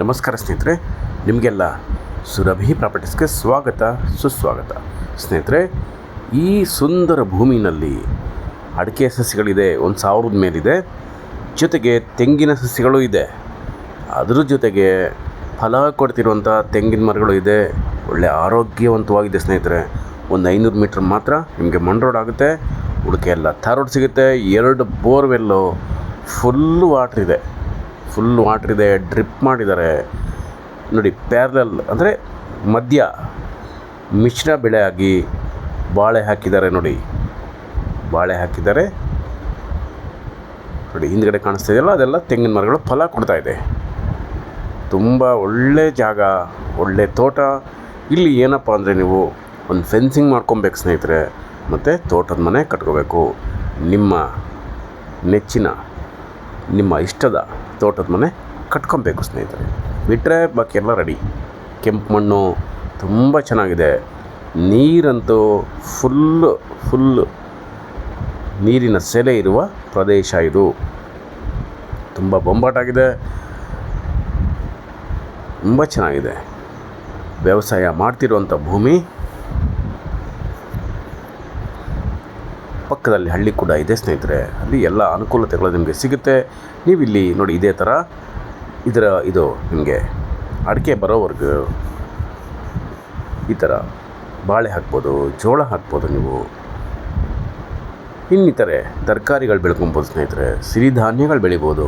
ನಮಸ್ಕಾರ ಸ್ನೇಹಿತರೆ, ನಿಮಗೆಲ್ಲ ಸುರಭಿ ಪ್ರಾಪರ್ಟೀಸ್ಗೆ ಸ್ವಾಗತ ಸುಸ್ವಾಗತ. ಸ್ನೇಹಿತರೆ, ಈ ಸುಂದರ ಭೂಮಿನಲ್ಲಿ ಅಡಿಕೆ ಸಸ್ಯಗಳಿದೆ, 1000 ಮೇಲಿದೆ. ಜೊತೆಗೆ ತೆಂಗಿನ ಸಸ್ಯಗಳು ಇದೆ. ಅದರ ಜೊತೆಗೆ ಫಲ ಕೊಡ್ತಿರುವಂಥ ತೆಂಗಿನ ಮರಗಳು ಇದೆ. ಒಳ್ಳೆ ಆರೋಗ್ಯವಂತವಾಗಿದೆ ಸ್ನೇಹಿತರೆ. ಒಂದು 500 ಮೀಟ್ರ್ ಮಾತ್ರ ನಿಮಗೆ ಮಣ್ ರೋಡ್ ಆಗುತ್ತೆ. ಉಳಿಕೆ ಎಲ್ಲ ಥಾರ್ ರೋಡ್ ಸಿಗುತ್ತೆ. 2 ಬೋರ್ವೆಲ್ಲು, ಫುಲ್ ವಾಟ್ರ್ ಇದೆ. ಡ್ರಿಪ್ ಮಾಡಿದ್ದಾರೆ ನೋಡಿ. ಪ್ಯಾರಲಲ್ ಅಂದರೆ ಮಧ್ಯ ಮಿಶ್ರ ಬೆಳೆ ಆಗಿ ಬಾಳೆ ಹಾಕಿದ್ದಾರೆ ನೋಡಿ. ಹಿಂದ್ಗಡೆ ಕಾಣಿಸ್ತಾ ಇದೆಯಲ್ಲ, ಅದೆಲ್ಲ ತೆಂಗಿನ ಮರಗಳು ಫಲ ಕೊಡ್ತಾ ಇದೆ. ತುಂಬ ಒಳ್ಳೆ ಜಾಗ, ಒಳ್ಳೆ ತೋಟ. ಇಲ್ಲಿ ಏನಪ್ಪ ಅಂದರೆ ನೀವು ಒಂದು ಫೆನ್ಸಿಂಗ್ ಮಾಡ್ಕೊಬೇಕು ಸ್ನೇಹಿತರೆ, ಮತ್ತು ತೋಟದ ಮನೆ ಕಟ್ಕೋಬೇಕು. ನಿಮ್ಮ ನೆಚ್ಚಿನ, ನಿಮ್ಮ ಇಷ್ಟದ ತೋಟದ ಮನೆ ಕಟ್ಕೊಬೇಕು ಸ್ನೇಹಿತರೆ. ಬಿಟ್ಟರೆ ಬಾಕಿ ಎಲ್ಲ ರೆಡಿ. ಕೆಂಪು ಮಣ್ಣು ತುಂಬ ಚೆನ್ನಾಗಿದೆ. ನೀರಂತೂ ಫುಲ್ಲು ನೀರಿನ ಸೆಲೆ ಇರುವ ಪ್ರದೇಶ ಇದು. ತುಂಬ ಬೊಂಬಾಟಾಗಿದೆ, ತುಂಬ ಚೆನ್ನಾಗಿದೆ. ವ್ಯವಸಾಯ ಮಾಡ್ತಿರುವಂಥ ಭೂಮಿ. ಪಕ್ಕದಲ್ಲಿ ಹಳ್ಳಿ ಕೂಡ ಇದೆ ಸ್ನೇಹಿತರೆ. ಅಲ್ಲಿ ಎಲ್ಲ ಅನುಕೂಲತೆಗಳು ನಿಮಗೆ ಸಿಗುತ್ತೆ. ನೀವಿಲ್ಲಿ ನೋಡಿ, ಇದೇ ಥರ ಇದು ನಿಮಗೆ ಅಡಿಕೆ ಬರೋವರೆಗೂ ಈ ಥರ ಬಾಳೆ ಹಾಕ್ಬೋದು, ಜೋಳ ಹಾಕ್ಬೋದು. ನೀವು ಇನ್ನಿತರೆ ತರಕಾರಿಗಳು ಬೆಳ್ಕೊಬೋದು ಸ್ನೇಹಿತರೆ. ಸಿರಿಧಾನ್ಯಗಳು ಬೆಳಿಬೋದು.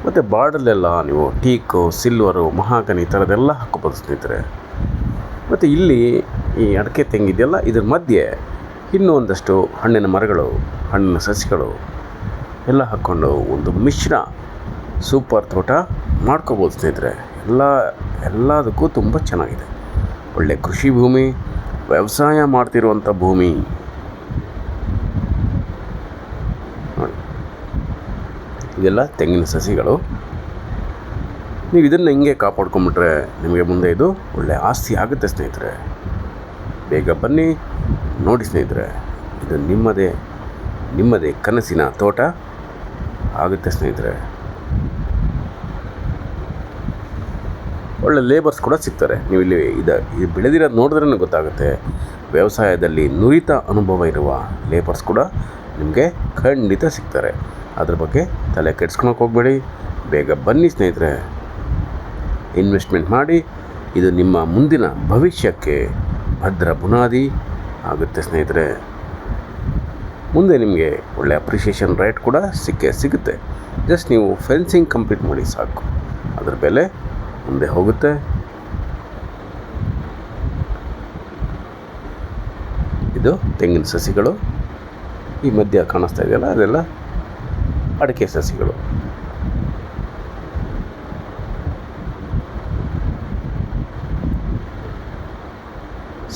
ಮತ್ತು ಬಾರ್ಡಲ್ಲೆಲ್ಲ ನೀವು ಟೀಕು, ಸಿಲ್ವರು, ಮಹಾಗನಿ ಈ ಥರದ್ದೆಲ್ಲ ಹಾಕ್ಕೋಬೋದು ಸ್ನೇಹಿತರೆ. ಮತ್ತು ಇಲ್ಲಿ ಈ ಅಡಿಕೆ ತೆಂಗಿದೆಯಲ್ಲ, ಇದ್ರ ಮಧ್ಯೆ ಇನ್ನೂ ಒಂದಷ್ಟು ಹಣ್ಣಿನ ಮರಗಳು, ಹಣ್ಣಿನ ಸಸ್ಯಗಳು ಎಲ್ಲ ಹಾಕ್ಕೊಂಡು ಒಂದು ಮಿಶ್ರ ಸೂಪರ್ ತೋಟ ಮಾಡ್ಕೋಬೋದು ಸ್ನೇಹಿತರೆ. ಎಲ್ಲದಕ್ಕೂ ತುಂಬ ಚೆನ್ನಾಗಿದೆ. ಒಳ್ಳೆ ಕೃಷಿ ಭೂಮಿ, ವ್ಯವಸಾಯ ಮಾಡ್ತಿರುವಂಥ ಭೂಮಿ ನೋಡಿ. ಇದೆಲ್ಲ ತೆಂಗಿನ ಸಸಿಗಳು. ನೀವು ಇದನ್ನು ಹಿಂಗೆ ಕಾಪಾಡ್ಕೊಂಬಿಟ್ರೆ ನಿಮಗೆ ಮುಂದೆ ಇದು ಒಳ್ಳೆ ಆಸ್ತಿ ಆಗುತ್ತೆ ಸ್ನೇಹಿತರೆ. ಬೇಗ ಬನ್ನಿ, ನೋಡಿ ಸ್ನೇಹಿತರೆ. ಇದು ನಿಮ್ಮದೇ ಕನಸಿನ ತೋಟ ಆಗುತ್ತೆ ಸ್ನೇಹಿತರೆ. ಒಳ್ಳೆ ಲೇಬರ್ಸ್ ಕೂಡ ಸಿಗ್ತಾರೆ. ನೀವು ಇಲ್ಲಿ ಇದು ಬೆಳೆದಿರೋದು ನೋಡಿದ್ರೇ ಗೊತ್ತಾಗುತ್ತೆ. ವ್ಯವಸಾಯದಲ್ಲಿ ನುರಿತ ಅನುಭವ ಇರುವ ಲೇಬರ್ಸ್ ಕೂಡ ನಿಮಗೆ ಖಂಡಿತ ಸಿಗ್ತಾರೆ. ಅದ್ರ ಬಗ್ಗೆ ತಲೆ ಕೆಡ್ಸ್ಕೊಳಕ್ಕೆ ಹೋಗಬೇಡಿ. ಬೇಗ ಬನ್ನಿ ಸ್ನೇಹಿತರೆ. ಇನ್ವೆಸ್ಟ್ಮೆಂಟ್ ಮಾಡಿ. ಇದು ನಿಮ್ಮ ಮುಂದಿನ ಭವಿಷ್ಯಕ್ಕೆ ಭದ್ರ ಬುನಾದಿ ಆಗುತ್ತೆ ಸ್ನೇಹಿತರೆ. ಮುಂದೆ ನಿಮಗೆ ಒಳ್ಳೆ ಅಪ್ರಿಷಿಯೇಷನ್ ರೇಟ್ ಕೂಡ ಸಿಗುತ್ತೆ. ಜಸ್ಟ್ ನೀವು ಫೆನ್ಸಿಂಗ್ ಕಂಪ್ಲೀಟ್ ಮಾಡಿ ಸಾಕು, ಅದರ ಬೆಲೆ ಮುಂದೆ ಹೋಗುತ್ತೆ. ಇದು ತೆಂಗಿನ ಸಸಿಗಳು. ಈ ಮಧ್ಯ ಕಾಣಿಸ್ತಾ ಇದೆಯಲ್ಲ, ಅದೆಲ್ಲ ಅಡಿಕೆ ಸಸಿಗಳು.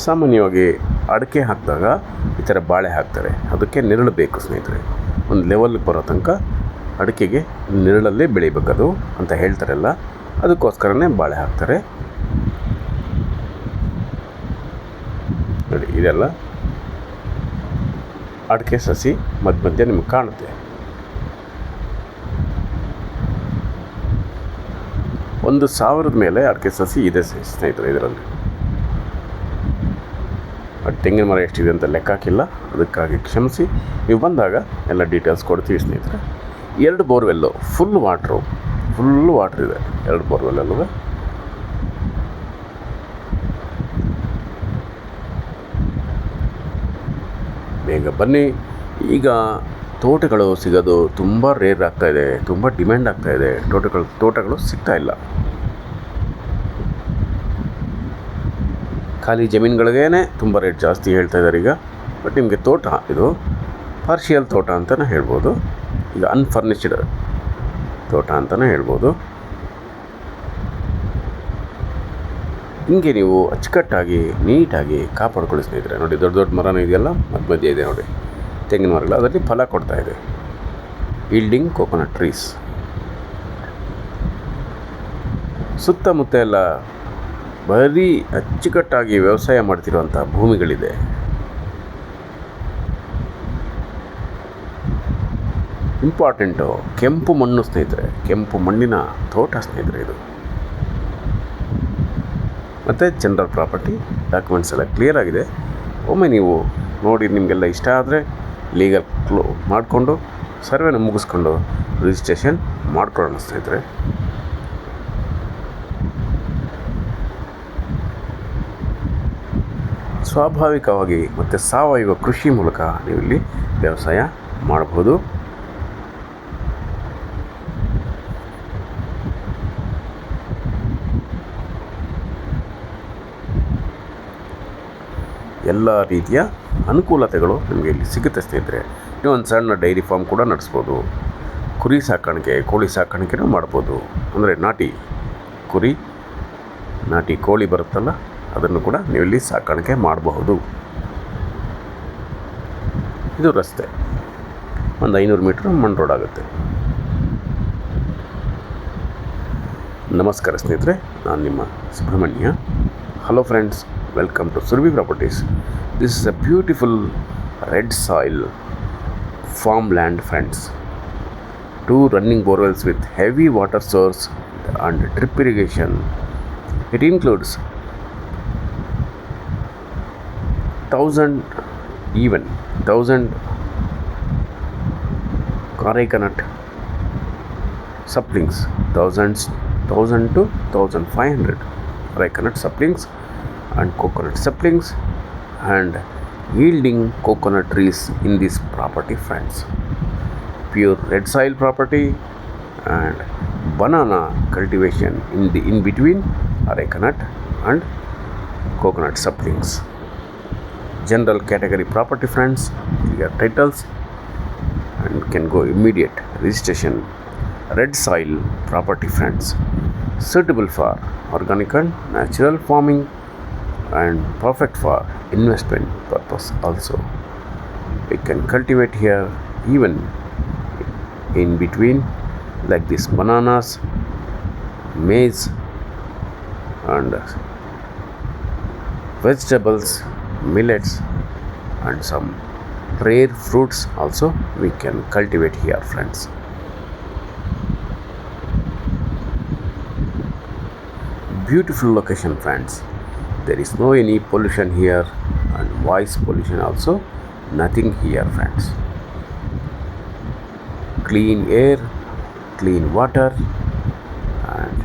ಸಾಮಾನ್ಯವಾಗಿ ಅಡಿಕೆ ಹಾಕಿದಾಗ ಈ ಥರ ಬಾಳೆ ಹಾಕ್ತಾರೆ. ಅದಕ್ಕೆ ನೆರಳು ಬೇಕು ಸ್ನೇಹಿತರೆ. ಒಂದು ಲೆವೆಲ್ಗೆ ಬರೋ ತನಕ ಅಡಿಕೆಗೆ ನೆರಳಲ್ಲೇ ಬೆಳಿಬೇಕದು ಅಂತ ಹೇಳ್ತಾರಲ್ಲ, ಅದಕ್ಕೋಸ್ಕರನೇ ಬಾಳೆ ಹಾಕ್ತಾರೆ ನೋಡಿ. ಇದೆಲ್ಲ ಅಡಿಕೆ ಸಸಿ ಮಧ್ಯ ನಿಮಗೆ ಕಾಣುತ್ತೆ. 1000 ಮೇಲೆ ಅಡಿಕೆ ಸಸಿ ಇದೆ ಸ್ನೇಹಿತರೆ ಇದರಲ್ಲಿ. ತೆಂಗಿನ ಮರ ಎಷ್ಟಿದೆ ಅಂತ ಲೆಕ್ಕ ಹಾಕಿಲ್ಲ, ಅದಕ್ಕಾಗಿ ಕ್ಷಮಿಸಿ. ನೀವು ಬಂದಾಗ ಎಲ್ಲ ಡೀಟೇಲ್ಸ್ ಕೊಡ್ತೀವಿ ಸ್ನೇಹಿತರೆ. 2 ಬೋರ್ವೆಲ್ಲು, ಫುಲ್ ವಾಟ್ರ್ ಇದೆ 2 ಬೋರ್ವೆಲ್ಲೂ. ಬೇಗ ಬನ್ನಿ. ಈಗ ತೋಟಗಳು ಸಿಗೋದು ತುಂಬ ರೇರ್ ಆಗ್ತಾಯಿದೆ, ತುಂಬ ಡಿಮ್ಯಾಂಡ್ ಆಗ್ತಾಯಿದೆ. ತೋಟಗಳು ಸಿಗ್ತಾ ಇಲ್ಲ. ಖಾಲಿ ಜಮೀನುಗಳಿಗೇ ತುಂಬ ರೇಟ್ ಜಾಸ್ತಿ ಹೇಳ್ತಾ ಇದ್ದಾರೆ ಈಗ. ಬಟ್ ನಿಮಗೆ ತೋಟ ಇದು ಪಾರ್ಷಿಯಲ್ ತೋಟ ಅಂತಲೇ ಹೇಳ್ಬೋದು. ಈಗ ಅನ್ಫರ್ನಿಶ್ಡ್ ತೋಟ ಅಂತಲೇ ಹೇಳ್ಬೋದು. ಹಿಂಗೆ ನೀವು ಅಚ್ಚುಕಟ್ಟಾಗಿ ನೀಟಾಗಿ ಕಾಪಾಡ್ಕೊಳ್ಳಿ ಸ್ನೇಹಿತರೆ. ನೋಡಿ, ದೊಡ್ಡ ಮರನೂ ಇದೆಯಲ್ಲ, ಮಧ್ಯ ಇದೆ ನೋಡಿ, ತೆಂಗಿನ ಮರಗಳು. ಅದರಲ್ಲಿ ಫಲ ಕೊಡ್ತಾ ಇದೆ. Yielding coconut trees. ಸುತ್ತಮುತ್ತ ಎಲ್ಲ ಬರೀ ಅಚ್ಚುಕಟ್ಟಾಗಿ ವ್ಯವಸಾಯ ಮಾಡ್ತಿರುವಂಥ ಭೂಮಿಗಳಿದೆ. ಇಂಪಾರ್ಟೆಂಟು ಕೆಂಪು ಮಣ್ಣು ಸ್ನೇಹಿತರೆ, ಕೆಂಪು ಮಣ್ಣಿನ ತೋಟ ಸ್ನೇಹಿತರೆ ಇದು. ಮತ್ತು ಜನರಲ್ ಪ್ರಾಪರ್ಟಿ ಡಾಕ್ಯುಮೆಂಟ್ಸ್ ಎಲ್ಲ ಕ್ಲಿಯರ್ ಆಗಿದೆ. ಒಮ್ಮೆ ನೀವು ನೋಡಿ ನಿಮಗೆಲ್ಲ ಇಷ್ಟ ಆದರೆ ಲೀಗಲ್ ಮಾಡಿಕೊಂಡು ಸರ್ವೆನ ಮುಗಿಸ್ಕೊಂಡು ರಿಜಿಸ್ಟ್ರೇಷನ್ ಮಾಡ್ಕೊಳ್ಳೋಣ ಸ್ನೇಹಿತರೆ. ಸ್ವಾಭಾವಿಕವಾಗಿ ಮತ್ತು ಸಾವಯವ ಕೃಷಿ ಮೂಲಕ ನೀವು ಇಲ್ಲಿ ವ್ಯವಸಾಯ ಮಾಡಬಹುದು. ಎಲ್ಲ ರೀತಿಯ ಅನುಕೂಲತೆಗಳು ನಿಮಗೆ ಇಲ್ಲಿ ಸಿಗುತ್ತೆ ಸ್ನೇಹಿತರೆ. ನೀವು ಒಂದು ಸಣ್ಣ ಡೈರಿ ಫಾರ್ಮ್ ಕೂಡ ನಡೆಸ್ಬೋದು. ಕುರಿ ಸಾಕಾಣಿಕೆ, ಕೋಳಿ ಸಾಕಾಣಿಕೆನೂ ಮಾಡ್ಬೋದು. ಅಂದರೆ ನಾಟಿ ಕುರಿ, ನಾಟಿ ಕೋಳಿ ಬರುತ್ತಲ್ಲ, ಅದನ್ನು ಕೂಡ ನೀವಿಲ್ಲಿ ಸಾಕಾಣಿಕೆ ಮಾಡಬಹುದು. ಇದು ರಸ್ತೆ, ಒಂದು 500 ಮೀಟ್ರ್ ಮಣ್ ರೋಡ್ ಆಗುತ್ತೆ. ನಮಸ್ಕಾರ ಸ್ನೇಹಿತರೆ, ನಾನು ನಿಮ್ಮ Subrahmanya. Hello friends, welcome to Surabhi properties. This is a beautiful red soil farmland friends. 2 running borewells with heavy water source and drip irrigation. It includes 1000 arecanut saplings, 1000 to 1500 arecanut saplings and coconut saplings, and yielding coconut trees in this property friends. Pure red soil property and banana cultivation in between arecanut and coconut saplings. General category property friends, clear titles and can go immediate registration. Red soil property friends, suitable for organic and natural farming and perfect for investment purpose also. We can cultivate here even in between like this bananas, maize and vegetables, millets and some rare fruits also we can cultivate here friends. Beautiful location friends. There is no any pollution here and voice pollution also nothing here friends. Clean air, clean water and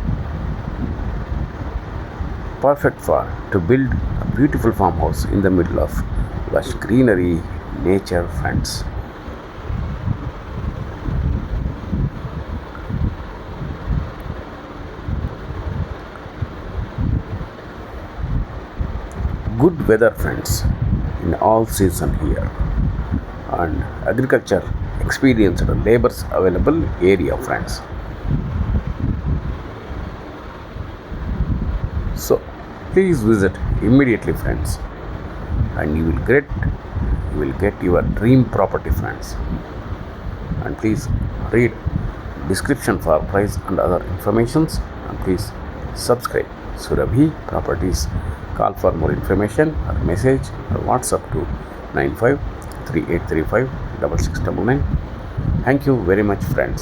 perfect for to build a beautiful farmhouse in the middle of lush greenery nature friends. Good weather friends in all season here and agriculture experienced labors available area friends. So please visit immediately friends and you will get your dream property friends. And please read description for price and other informations, and please subscribe Surabhi Properties. Call for more information or message or WhatsApp to 9538356699. Thank you very much friends.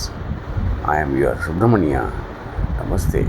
I am your Subramania. Namaste.